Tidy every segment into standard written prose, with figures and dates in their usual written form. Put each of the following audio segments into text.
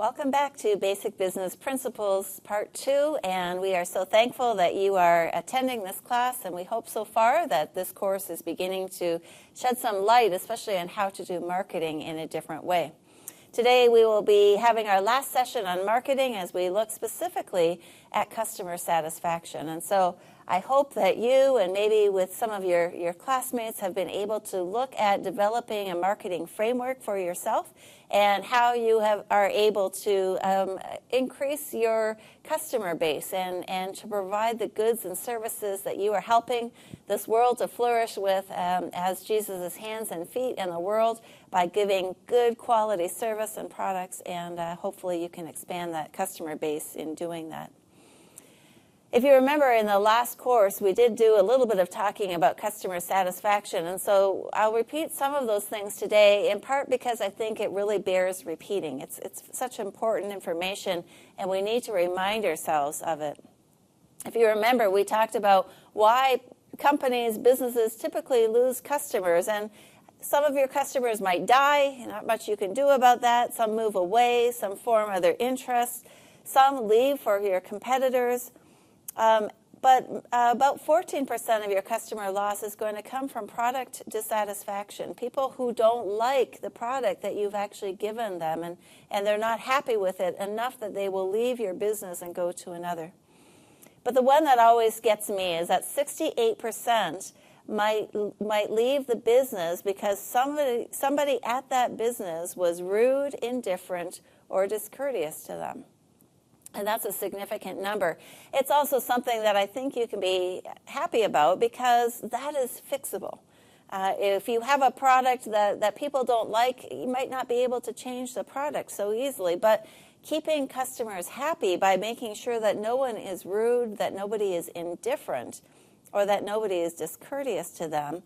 Welcome back to Basic Business Principles Part 2, and we are so thankful that you are attending this class, and we hope so far that this course is beginning to shed some light, especially on how to do marketing in a different way. Today we will be having our last session on marketing as we look specifically at customer satisfaction. And so I hope that you and maybe with some of your classmates have been able to look at developing a marketing framework for yourself and how you are able to increase your customer base and to provide the goods and services that you are helping this world to flourish with as Jesus' hands and feet in the world by giving good quality service and products, and hopefully you can expand that customer base in doing that. If you remember in the last course, we did do a little bit of talking about customer satisfaction, and so I'll repeat some of those things today, in part because I think it really bears repeating. It's such important information, and we need to remind ourselves of it. If you remember, we talked about why companies, businesses typically lose customers, and some of your customers might die, not much you can do about that. Some move away, some form other interests, some leave for your competitors. But about 14% of your customer loss is going to come from product dissatisfaction, people who don't like the product that you've actually given them, and they're not happy with it enough that they will leave your business and go to another. But the one that always gets me is that 68% might leave the business because somebody at that business was rude, indifferent, or discourteous to them. And that's a significant number. It's also something that I think you can be happy about because that is fixable. If you have a product that people don't like, you might not be able to change the product so easily. But keeping customers happy by making sure that no one is rude, that nobody is indifferent, or that nobody is discourteous to them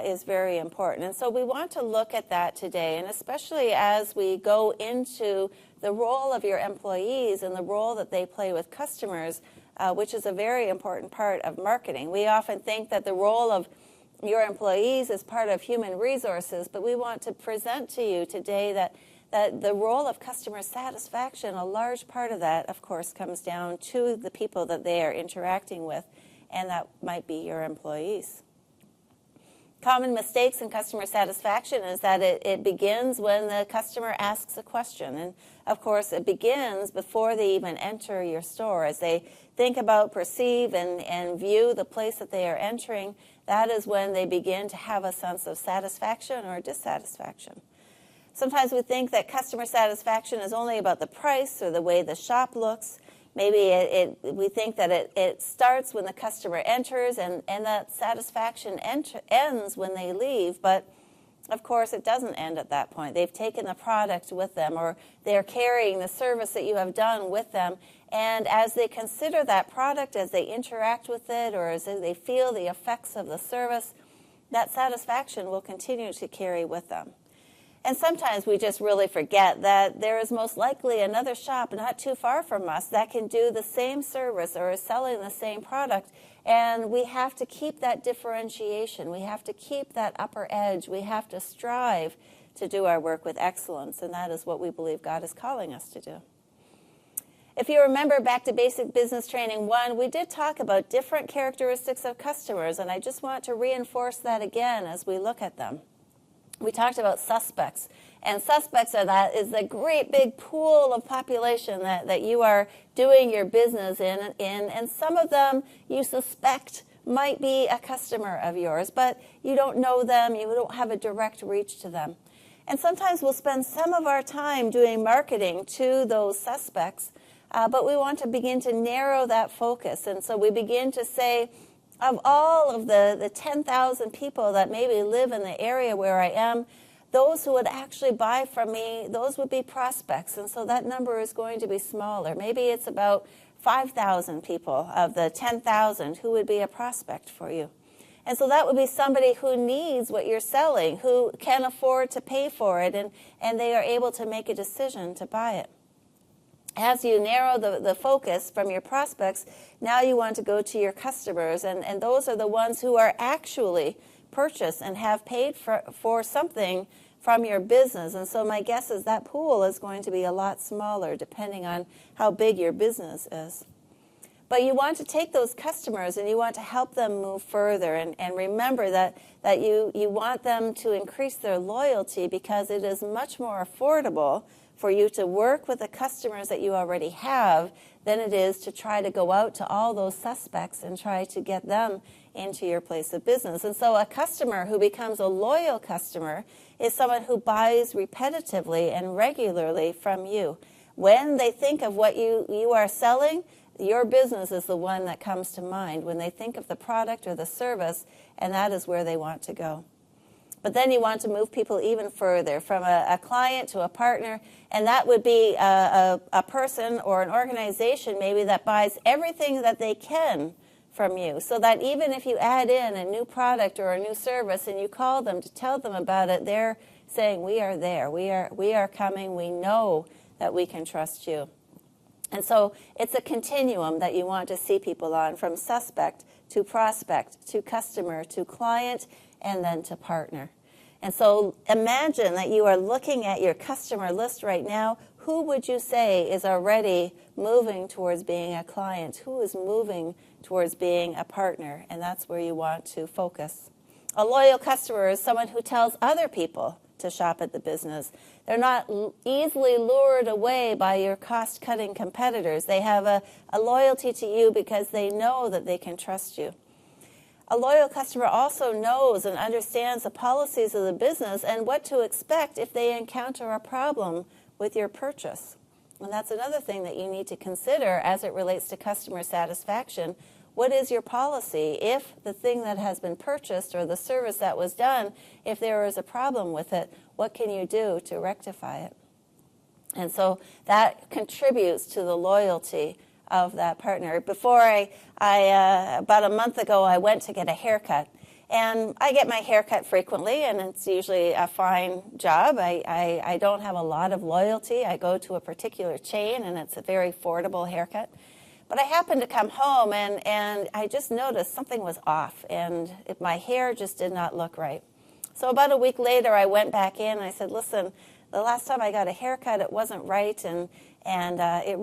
is very important. And so we want to look at that today, and especially as we go into the role of your employees and the role that they play with customers, which is a very important part of marketing. We often think that the role of your employees is part of human resources, but we want to present to you today that the role of customer satisfaction, a large part of that, of course, comes down to the people that they are interacting with, and that might be your employees. Common mistakes in customer satisfaction is that it begins when the customer asks a question. And, of course, it begins before they even enter your store. As they think about, perceive, and view the place that they are entering, that is when they begin to have a sense of satisfaction or dissatisfaction. Sometimes we think that customer satisfaction is only about the price or the way the shop looks. Maybe we think that it starts when the customer enters and that satisfaction ends when they leave. But, of course, it doesn't end at that point. They've taken the product with them, or they're carrying the service that you have done with them. And as they consider that product, as they interact with it, or as they feel the effects of the service, that satisfaction will continue to carry with them. And sometimes we just really forget that there is most likely another shop not too far from us that can do the same service or is selling the same product. And we have to keep that differentiation. We have to keep that upper edge. We have to strive to do our work with excellence. And that is what we believe God is calling us to do. If you remember back to Basic Business Training 1, we did talk about different characteristics of customers. And I just want to reinforce that again as we look at them. We talked about suspects, and suspects is the great big pool of population that you are doing your business in, and some of them you suspect might be a customer of yours, but you don't know them, you don't have a direct reach to them. And sometimes we'll spend some of our time doing marketing to those suspects, but we want to begin to narrow that focus, and so we begin to say, of all of the 10,000 people that maybe live in the area where I am, those who would actually buy from me, those would be prospects. And so that number is going to be smaller. Maybe it's about 5,000 people of the 10,000 who would be a prospect for you. And so that would be somebody who needs what you're selling, who can afford to pay for it, and they are able to make a decision to buy it. As you narrow the focus from your prospects, now you want to go to your customers, and those are the ones who are actually purchase and have paid for something from your business. And so my guess is that pool is going to be a lot smaller depending on how big your business is. But you want to take those customers and you want to help them move further. And remember that you want them to increase their loyalty because it is much more affordable for you to work with the customers that you already have than it is to try to go out to all those suspects and try to get them into your place of business. And so a customer who becomes a loyal customer is someone who buys repetitively and regularly from you. When they think of what you are selling, your business is the one that comes to mind when they think of the product or the service, and that is where they want to go. But then you want to move people even further, from a client to a partner, and that would be a person or an organization maybe that buys everything that they can from you, so that even if you add in a new product or a new service and you call them to tell them about it, they're saying, we are there, we are coming, we know that we can trust you. And so it's a continuum that you want to see people on, from suspect to prospect to customer to client and then to partner. And so imagine that you are looking at your customer list right now. Who would you say is already moving towards being a client? Who is moving towards being a partner? And that's where you want to focus. A loyal customer is someone who tells other people to shop at the business. They're not easily lured away by your cost-cutting competitors. They have a loyalty to you because they know that they can trust you. A loyal customer also knows and understands the policies of the business and what to expect if they encounter a problem with your purchase. And that's another thing that you need to consider as it relates to customer satisfaction. What is your policy if the thing that has been purchased or the service that was done, if there is a problem with it, what can you do to rectify it? And so that contributes to the loyalty of that partner. Before about a month ago, I went to get a haircut. And I get my haircut frequently, and it's usually a fine job. I don't have a lot of loyalty. I go to a particular chain, and it's a very affordable haircut. But I happened to come home, and I just noticed something was off, and my hair just did not look right. So about a week later, I went back in, and I said, listen, the last time I got a haircut, it wasn't right, and it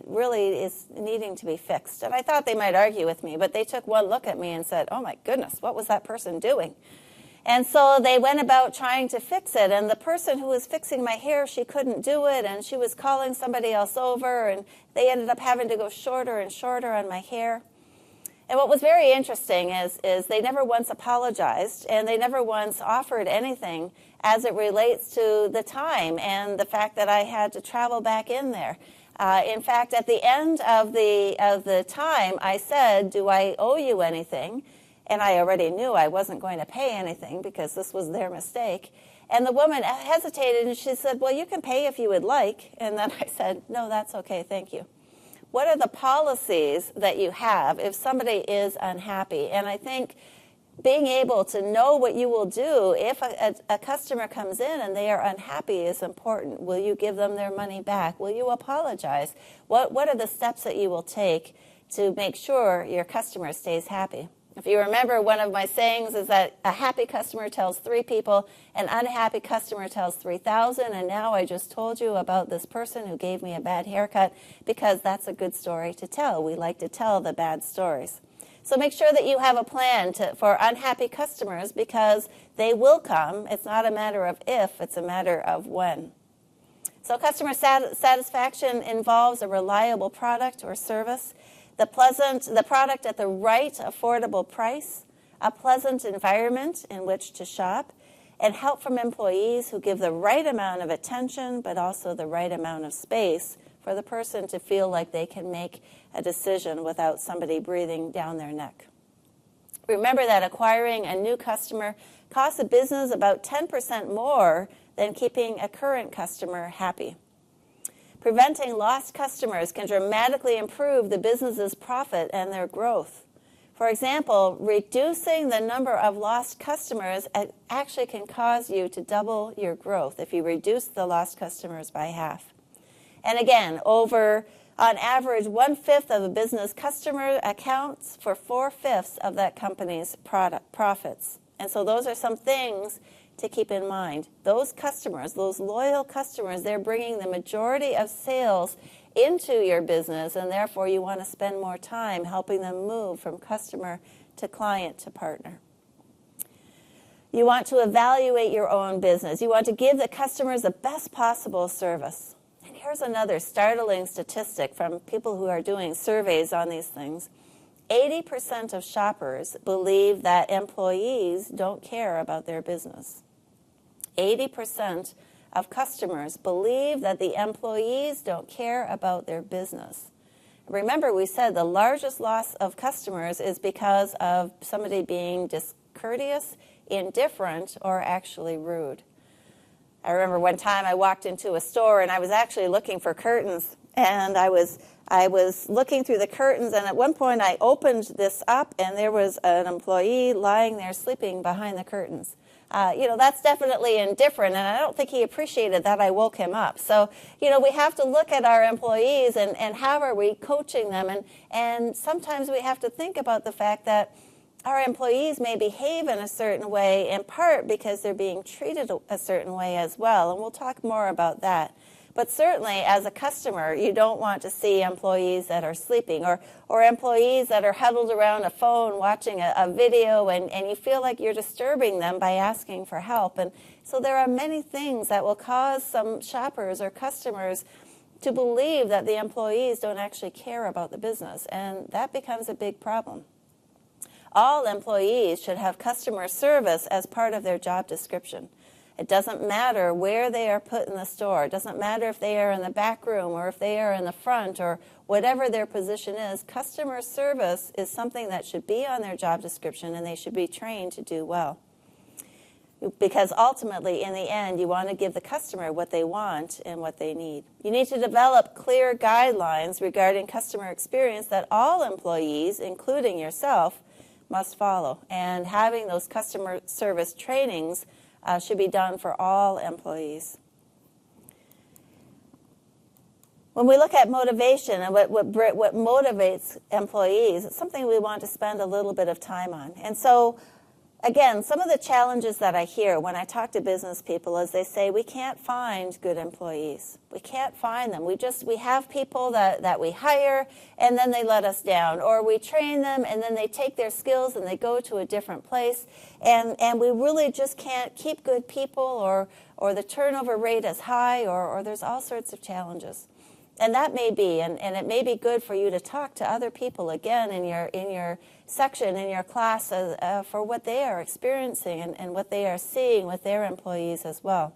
really is needing to be fixed. And I thought they might argue with me, but they took one look at me and said, oh my goodness, what was that person doing? And so they went about trying to fix it, and the person who was fixing my hair, she couldn't do it, and she was calling somebody else over, and they ended up having to go shorter and shorter on my hair. And what was very interesting is they never once apologized, and they never once offered anything as it relates to the time and the fact that I had to travel back in there. In fact, at the end of the time, I said, do I owe you anything? And I already knew I wasn't going to pay anything because this was their mistake. And the woman hesitated, and she said, well, you can pay if you would like. And then I said, no, that's okay, thank you. What are the policies that you have if somebody is unhappy? And I think being able to know what you will do if a customer comes in and they are unhappy is important. Will you give them their money back? Will you apologize? What are the steps that you will take to make sure your customer stays happy? If you remember, one of my sayings is that a happy customer tells 3 people, an unhappy customer tells 3,000, and now I just told you about this person who gave me a bad haircut because that's a good story to tell. We like to tell the bad stories. So make sure that you have a plan for unhappy customers because they will come. It's not a matter of if, it's a matter of when. So customer satisfaction involves a reliable product or service, the product at the right affordable price, a pleasant environment in which to shop, and help from employees who give the right amount of attention but also the right amount of space for the person to feel like they can make a decision without somebody breathing down their neck. Remember that acquiring a new customer costs a business about 10% more than keeping a current customer happy. Preventing lost customers can dramatically improve the business's profit and their growth. For example, reducing the number of lost customers actually can cause you to double your growth if you reduce the lost customers by half. And again, on average, 1/5 of a business customer accounts for 4/5 of that company's profits. And so those are some things to keep in mind. Those customers, those loyal customers, they're bringing the majority of sales into your business, and therefore you want to spend more time helping them move from customer to client to partner. You want to evaluate your own business. You want to give the customers the best possible service. And here's another startling statistic from people who are doing surveys on these things. 80% of shoppers believe that employees don't care about their business. 80% of customers believe that the employees don't care about their business. Remember, we said the largest loss of customers is because of somebody being discourteous, indifferent, or actually rude. I remember one time I walked into a store and I was actually looking for curtains, and I was looking through the curtains, and at one point I opened this up and there was an employee lying there sleeping behind the curtains. That's definitely indifferent, and I don't think he appreciated that I woke him up. So, we have to look at our employees and how are we coaching them, and sometimes we have to think about the fact that our employees may behave in a certain way, in part because they're being treated a certain way as well, and we'll talk more about that. But certainly, as a customer, you don't want to see employees that are sleeping or employees that are huddled around a phone watching a video, and you feel like you're disturbing them by asking for help. And so there are many things that will cause some shoppers or customers to believe that the employees don't actually care about the business, and that becomes a big problem. All employees should have customer service as part of their job description. It doesn't matter where they are put in the store. It doesn't matter if they are in the back room or if they are in the front or whatever their position is. Customer service is something that should be on their job description, and they should be trained to do well. Because ultimately, in the end, you want to give the customer what they want and what they need. You need to develop clear guidelines regarding customer experience that all employees, including yourself, must follow. And having those customer service trainings should be done for all employees. When we look at motivation and what motivates employees, it's something we want to spend a little bit of time on. And so, again, some of the challenges that I hear when I talk to business people is they say, we can't find good employees. We can't find them. We have people that we hire and then they let us down. Or we train them and then they take their skills and they go to a different place. And we really just can't keep good people, or the turnover rate is high, or there's all sorts of challenges. And that may be, and it may be good for you to talk to other people again in your section, in your class, for what they are experiencing and what they are seeing with their employees as well.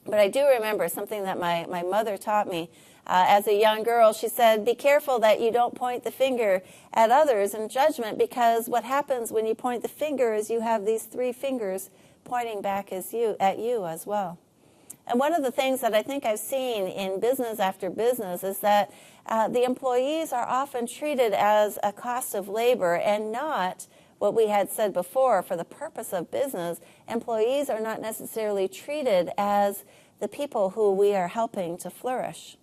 But I do remember something that my mother taught me as a young girl. She said, be careful that you don't point the finger at others in judgment, because what happens when you point the finger is you have these three fingers pointing back at you as well. And one of the things that I think I've seen in business after business is that the employees are often treated as a cost of labor and not what we had said before. For the purpose of business, employees are not necessarily treated as the people who we are helping to flourish.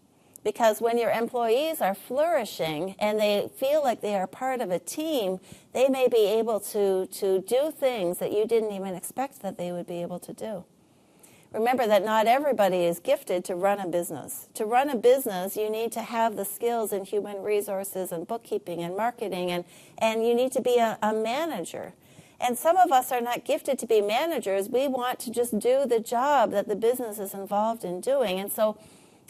Because when your employees are flourishing and they feel like they are part of a team, they may be able to do things that you didn't even expect that they would be able to do. Remember that not everybody is gifted to run a business. To run a business, you need to have the skills in human resources and bookkeeping and marketing, and you need to be a manager. And some of us are not gifted to be managers. We want to just do the job that the business is involved in doing. And so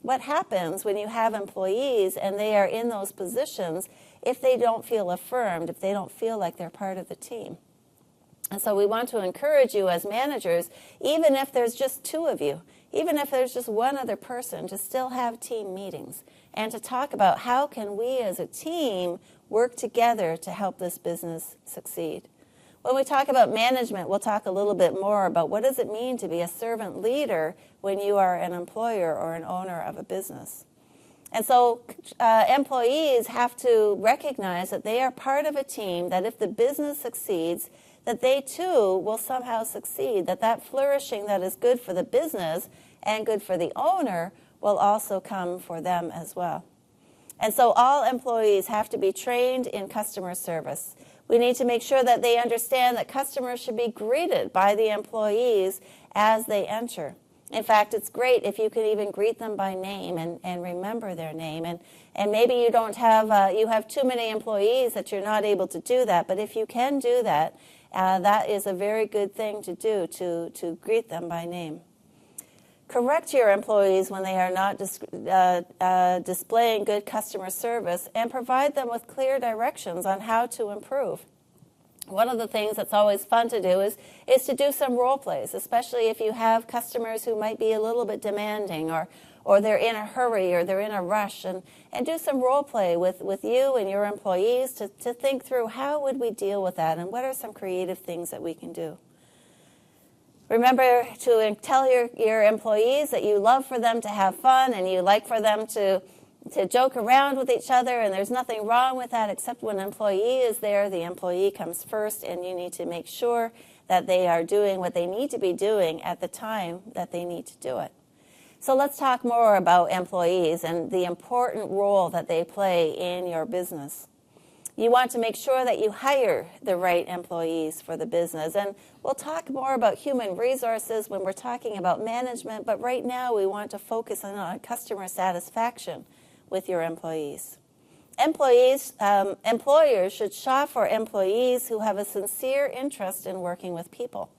what happens when you have employees and they are in those positions if they don't feel affirmed, if they don't feel like they're part of the team? And so we want to encourage you as managers, even if there's just two of you, even if there's just one other person, to still have team meetings and to talk about how can we as a team work together to help this business succeed. When we talk about management, we'll talk a little bit more about what does it mean to be a servant leader when you are an employer or an owner of a business. And so employees have to recognize that they are part of a team, that if the business succeeds, that they too will somehow succeed, that flourishing that is good for the business and good for the owner will also come for them as well. And so all employees have to be trained in customer service. We need to make sure that they understand that customers should be greeted by the employees as they enter. In fact, it's great if you can even greet them by name and remember their name. And maybe you don't have, you have too many employees that you're not able to do that. But if you can do that, that is a very good thing to do, to greet them by name. Correct your employees when they are not displaying good customer service, and provide them with clear directions on how to improve. One of the things that's always fun to do is to do some role plays, especially if you have customers who might be a little bit demanding, or they're in a hurry, or they're in a rush, and do some role play with you and your employees to think through how would we deal with that, and what are some creative things that we can do. Remember to tell your employees that you love for them to have fun, and you like for them to joke around with each other, and there's nothing wrong with that, except when an employee is there, the employee comes first, and you need to make sure that they are doing what they need to be doing at the time that they need to do it. So let's talk more about employees and the important role that they play in your business. You want to make sure that you hire the right employees for the business. And we'll talk more about human resources when we're talking about management, but right now we want to focus on customer satisfaction with your employees. Employers should shop for employees who have a sincere interest in working with people.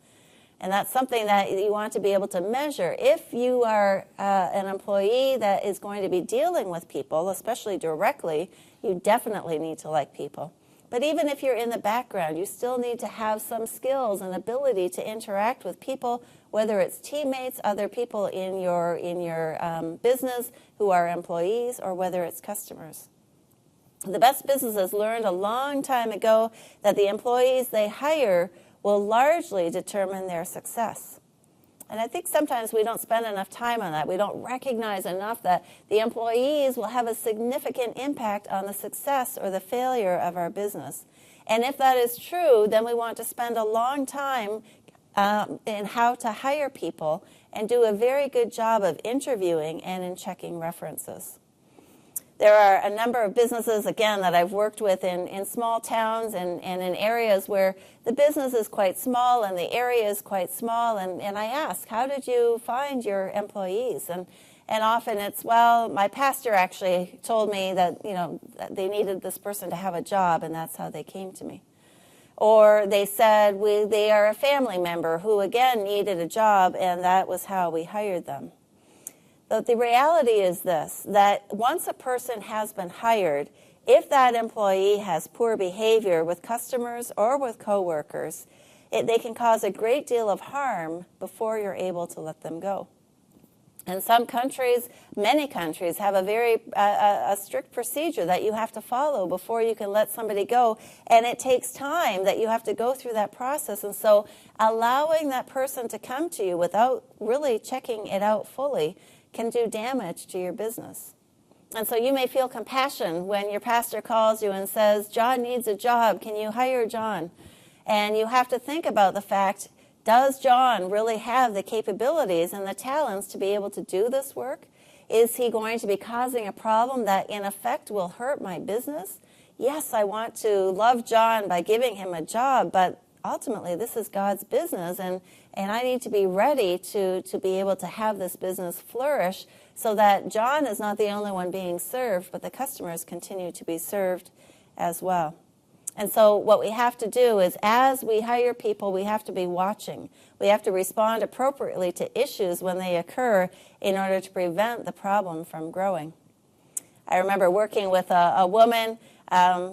And that's something that you want to be able to measure. If you are an employee that is going to be dealing with people, especially directly, you definitely need to like people. But even if you're in the background, you still need to have some skills and ability to interact with people, whether it's teammates, other people in your business who are employees, or whether it's customers. The best businesses learned a long time ago that the employees they hire will largely determine their success. And I think sometimes we don't spend enough time on that. We don't recognize enough that the employees will have a significant impact on the success or the failure of our business. And if that is true, then we want to spend a long time in how to hire people and do a very good job of interviewing and in checking references. There are a number of businesses, again, that I've worked with in small towns and in areas where the business is quite small and the area is quite small. And I ask, how did you find your employees? And often it's, well, my pastor actually told me that, that they needed this person to have a job, and that's how they came to me. Or they said they are a family member who, again, needed a job, and that was how we hired them. But the reality is this, that once a person has been hired, if that employee has poor behavior with customers or with coworkers, they can cause a great deal of harm before you're able to let them go. And some countries, many countries, have a very strict procedure that you have to follow before you can let somebody go. And it takes time that you have to go through that process. And so allowing that person to come to you without really checking it out fully can do damage to your business. And so you may feel compassion when your pastor calls you and says, John needs a job, can you hire John? And you have to think about the fact, does John really have the capabilities and the talents to be able to do this work? Is he going to be causing a problem that in effect will hurt my business? Yes, I want to love John by giving him a job, but ultimately this is God's business, and I need to be ready to be able to have this business flourish so that John is not the only one being served, but the customers continue to be served as well. And so what we have to do is, as we hire people, we have to be watching. We have to respond appropriately to issues when they occur in order to prevent the problem from growing. I remember working with a woman.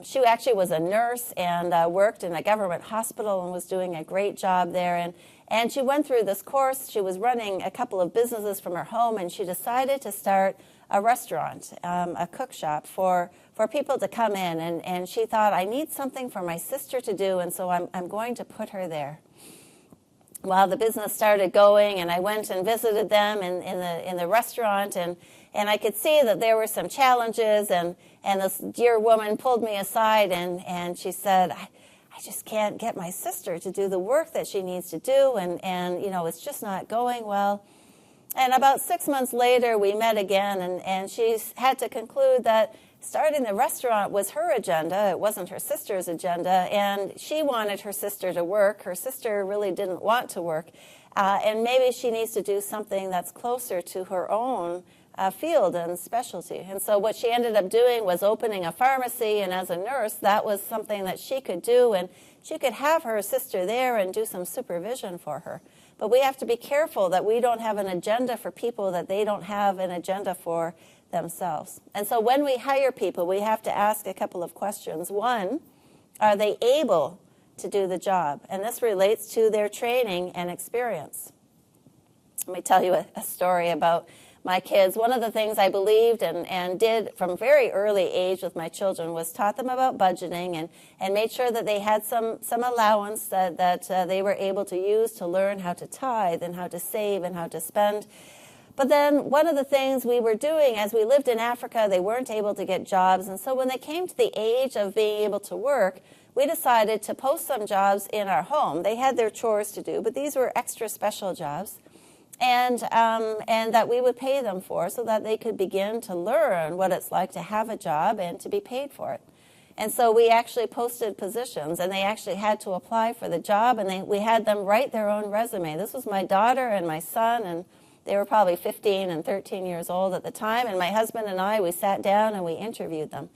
She actually was a nurse and worked in a government hospital and was doing a great job there. And she went through this course. She was running a couple of businesses from her home, and she decided to start a restaurant, a cook shop for people to come in. And she thought, I need something for my sister to do, and so I'm going to put her there. Well, the business started going, and I went and visited them in the restaurant, and I could see that there were some challenges, and this dear woman pulled me aside, and she said, I just can't get my sister to do the work that she needs to do, and it's just not going well. And about 6 months later, we met again, and she had to conclude that starting the restaurant was her agenda. It wasn't her sister's agenda, and she wanted her sister to work. Her sister really didn't want to work, and maybe she needs to do something that's closer to her own field and specialty. And so what she ended up doing was opening a pharmacy, and as a nurse, that was something that she could do, and she could have her sister there and do some supervision for her. But we have to be careful that we don't have an agenda for people that they don't have an agenda for themselves. And so when we hire people, we have to ask a couple of questions. One, are they able to do the job? And this relates to their training and experience. Let me tell you a story about my kids. One of the things I believed and did from very early age with my children was taught them about budgeting and made sure that they had some allowance that they were able to use to learn how to tithe and how to save and how to spend. But then one of the things we were doing as we lived in Africa, they weren't able to get jobs. And so when they came to the age of being able to work, we decided to post some jobs in our home. They had their chores to do, but these were extra special jobs. And that we would pay them for so that they could begin to learn what it's like to have a job and to be paid for it. And so we actually posted positions, and they actually had to apply for the job, and we had them write their own resume. This was my daughter and my son, and they were probably 15 and 13 years old at the time, and my husband and I, we sat down and we interviewed them.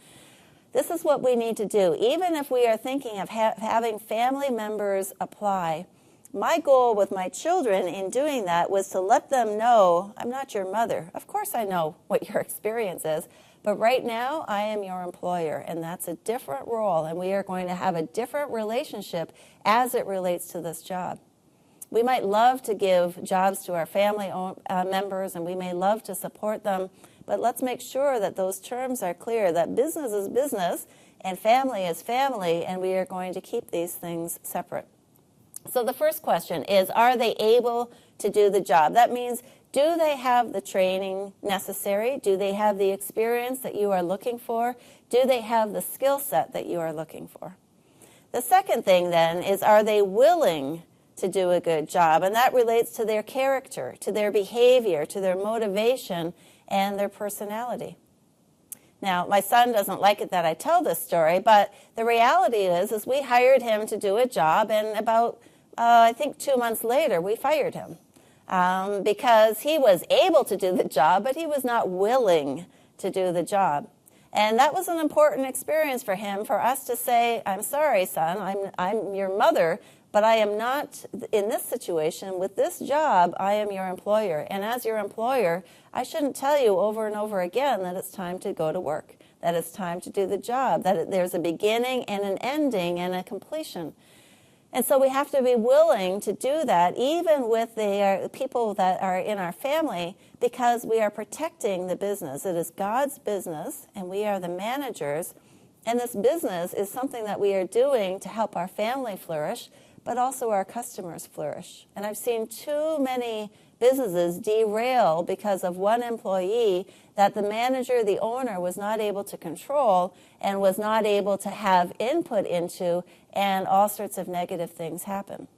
This is what we need to do. Even if we are thinking of having family members apply, my goal with my children in doing that was to let them know, I'm not your mother. Of course I know what your experience is, but right now I am your employer, and that's a different role, and we are going to have a different relationship as it relates to this job. We might love to give jobs to our family members, and we may love to support them, but let's make sure that those terms are clear, that business is business and family is family, and we are going to keep these things separate. So the first question is, are they able to do the job? That means, do they have the training necessary? Do they have the experience that you are looking for? Do they have the skill set that you are looking for? The second thing then is, are they willing to do a good job? And that relates to their character, to their behavior, to their motivation, and their personality. Now, my son doesn't like it that I tell this story, but the reality is we hired him to do a job, and about, I think 2 months later, we fired him because he was able to do the job, but he was not willing to do the job. And that was an important experience for him, for us to say, I'm sorry, son, I'm your mother, but I am not in this situation. With this job, I am your employer. And as your employer, I shouldn't tell you over and over again that it's time to go to work, that it's time to do the job, that there's a beginning and an ending and a completion. And so we have to be willing to do that, even with the people that are in our family, because we are protecting the business. It is God's business, and we are the managers. And this business is something that we are doing to help our family flourish, but also our customers flourish. And I've seen too many businesses derail because of one employee that the manager, the owner, was not able to control and was not able to have input into, and all sorts of negative things happen.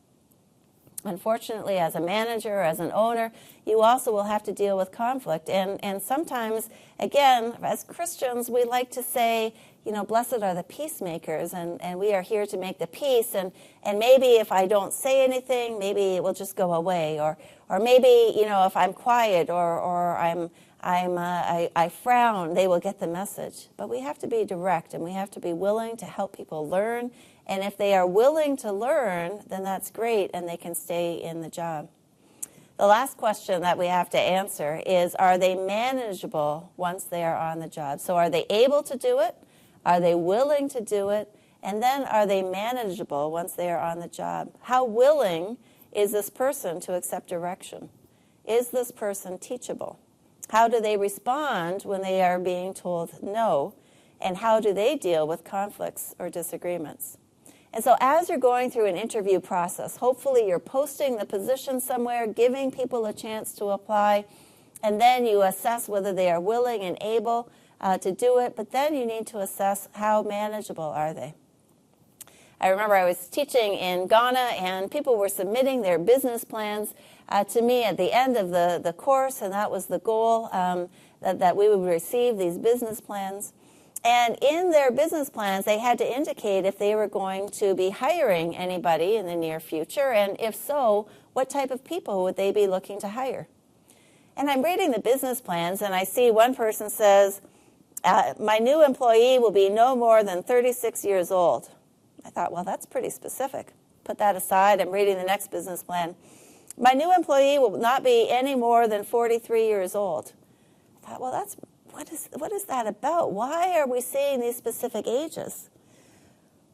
Unfortunately, as a manager, as an owner, you also will have to deal with conflict. And sometimes, again, as Christians, we like to say, blessed are the peacemakers, and we are here to make the peace. And maybe if I don't say anything, maybe it will just go away. Or maybe, if I'm quiet or I frown, they will get the message. But we have to be direct, and we have to be willing to help people learn. And if they are willing to learn, then that's great, and they can stay in the job. The last question that we have to answer is, are they manageable once they are on the job? So are they able to do it? Are they willing to do it? And then are they manageable once they are on the job? How willing is this person to accept direction? Is this person teachable? How do they respond when they are being told no? And how do they deal with conflicts or disagreements? And so as you're going through an interview process, hopefully you're posting the position somewhere, giving people a chance to apply, and then you assess whether they are willing and able to do it, but then you need to assess how manageable are they. I remember I was teaching in Ghana, and people were submitting their business plans to me at the end of the course, and that was the goal, that we would receive these business plans. And in their business plans, they had to indicate if they were going to be hiring anybody in the near future, and if so, what type of people would they be looking to hire. And I'm reading the business plans, and I see one person says, my new employee will be no more than 36 years old. I thought, well, that's pretty specific. Put that aside. I'm reading the next business plan. My new employee will not be any more than 43 years old. I thought, well, what is that about? Why are we seeing these specific ages?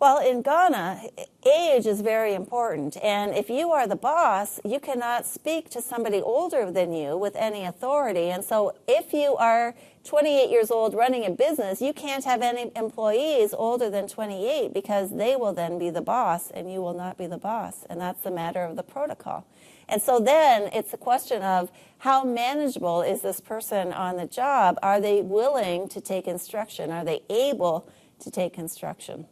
Well, in Ghana, age is very important. And if you are the boss, you cannot speak to somebody older than you with any authority. And so if you are 28 years old running a business, you can't have any employees older than 28 because they will then be the boss and you will not be the boss. And that's a matter of the protocol. And so then it's a question of how manageable is this person on the job? Are they willing to take instruction? Are they able to take instruction?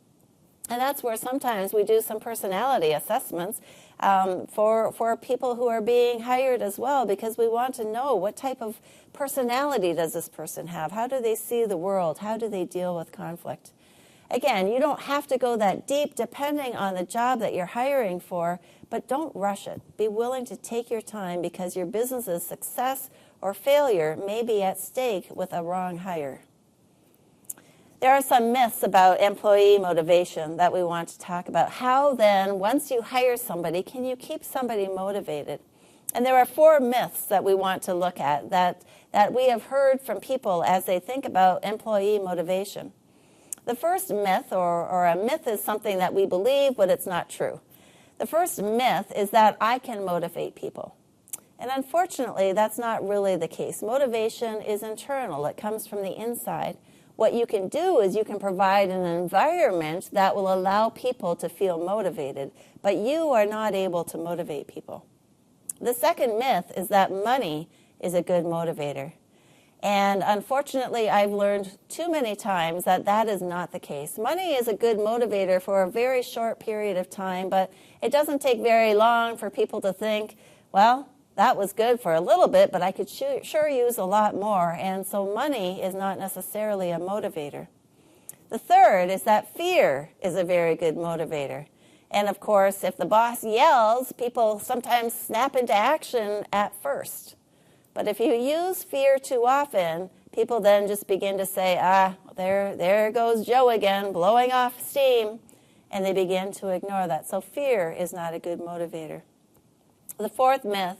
And that's where sometimes we do some personality assessments for people who are being hired as well, because we want to know what type of personality does this person have? How do they see the world? How do they deal with conflict? Again, you don't have to go that deep depending on the job that you're hiring for, but don't rush it. Be willing to take your time because your business's success or failure may be at stake with a wrong hire. There are some myths about employee motivation that we want to talk about. How then, once you hire somebody, can you keep somebody motivated? And there are 4 myths that we want to look at that we have heard from people as they think about employee motivation. The first myth, or a myth is something that we believe, but it's not true. The first myth is that I can motivate people. And unfortunately, that's not really the case. Motivation is internal. It comes from the inside. What you can do is you can provide an environment that will allow people to feel motivated, but you are not able to motivate people. The second myth is that money is a good motivator. And unfortunately, I've learned too many times that that is not the case. Money is a good motivator for a very short period of time, but it doesn't take very long for people to think, well, that was good for a little bit, but I could sure use a lot more. And so money is not necessarily a motivator. The third is that fear is a very good motivator. And of course, if the boss yells, people sometimes snap into action at first. But if you use fear too often, people then just begin to say, there goes Joe again, blowing off steam. And they begin to ignore that. So fear is not a good motivator. The fourth myth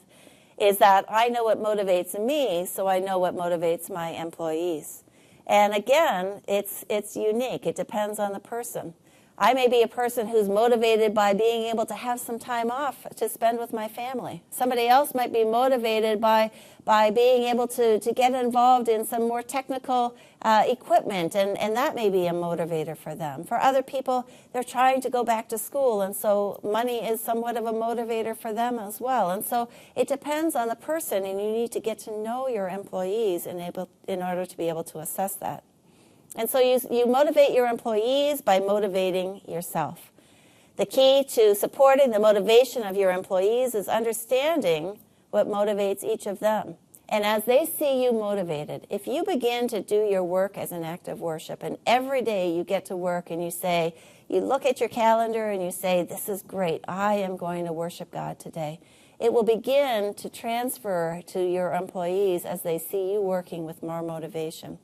is that I know what motivates me, so I know what motivates my employees. And again, it's unique. It depends on the person. I may be a person who's motivated by being able to have some time off to spend with my family. Somebody else might be motivated by being able to get involved in some more technical equipment, and that may be a motivator for them. For other people, they're trying to go back to school, and so money is somewhat of a motivator for them as well. And so it depends on the person, and you need to get to know your employees in order to be able to assess that. And so you motivate your employees by motivating yourself. The key to supporting the motivation of your employees is understanding what motivates each of them. And as they see you motivated, if you begin to do your work as an act of worship, and every day you get to work and you look at your calendar and you say, this is great, I am going to worship God today, it will begin to transfer to your employees as they see you working with more motivation.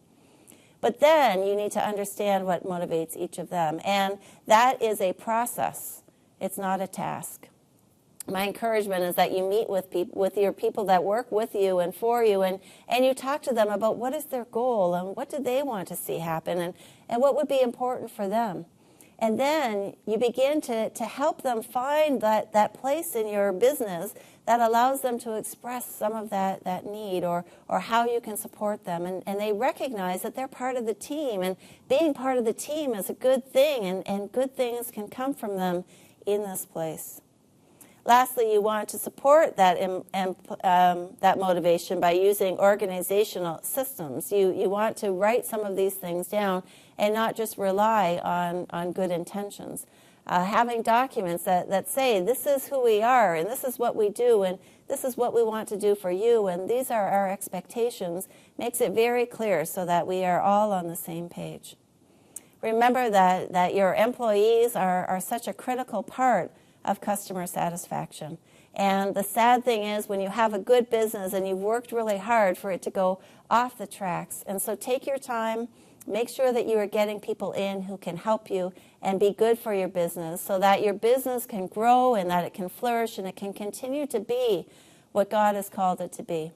But then you need to understand what motivates each of them. And that is a process. It's not a task. My encouragement is that you meet with your people that work with you and for you, and you talk to them about what is their goal and what do they want to see happen and what would be important for them. And then you begin to help them find that place in your business that allows them to express some of that need or how you can support them. And they recognize that they're part of the team, and being part of the team is a good thing, and good things can come from them in this place. Lastly, you want to support that motivation by using organizational systems. You want to write some of these things down and not just rely on good intentions. Having documents that say, this is who we are, and this is what we do, and this is what we want to do for you, and these are our expectations, makes it very clear so that we are all on the same page. Remember that your employees are such a critical part of customer satisfaction. And the sad thing is when you have a good business and you've worked really hard for it to go off the tracks. And so take your time, make sure that you are getting people in who can help you and be good for your business so that your business can grow and that it can flourish and it can continue to be what God has called it to be.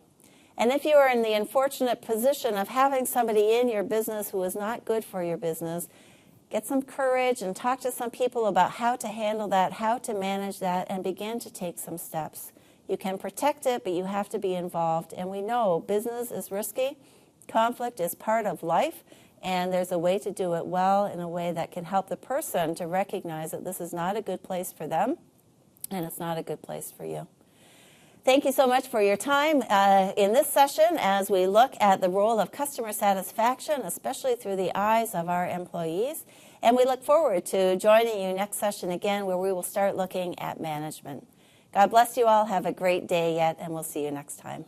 And if you are in the unfortunate position of having somebody in your business who is not good for your business, get some courage and talk to some people about how to handle that, how to manage that, and begin to take some steps. You can protect it, but you have to be involved. And we know business is risky. Conflict is part of life, and there's a way to do it well in a way that can help the person to recognize that this is not a good place for them, and it's not a good place for you. Thank you so much for your time in this session as we look at the role of customer satisfaction, especially through the eyes of our employees. And we look forward to joining you next session again where we will start looking at management. God bless you all. Have a great day yet, and we'll see you next time.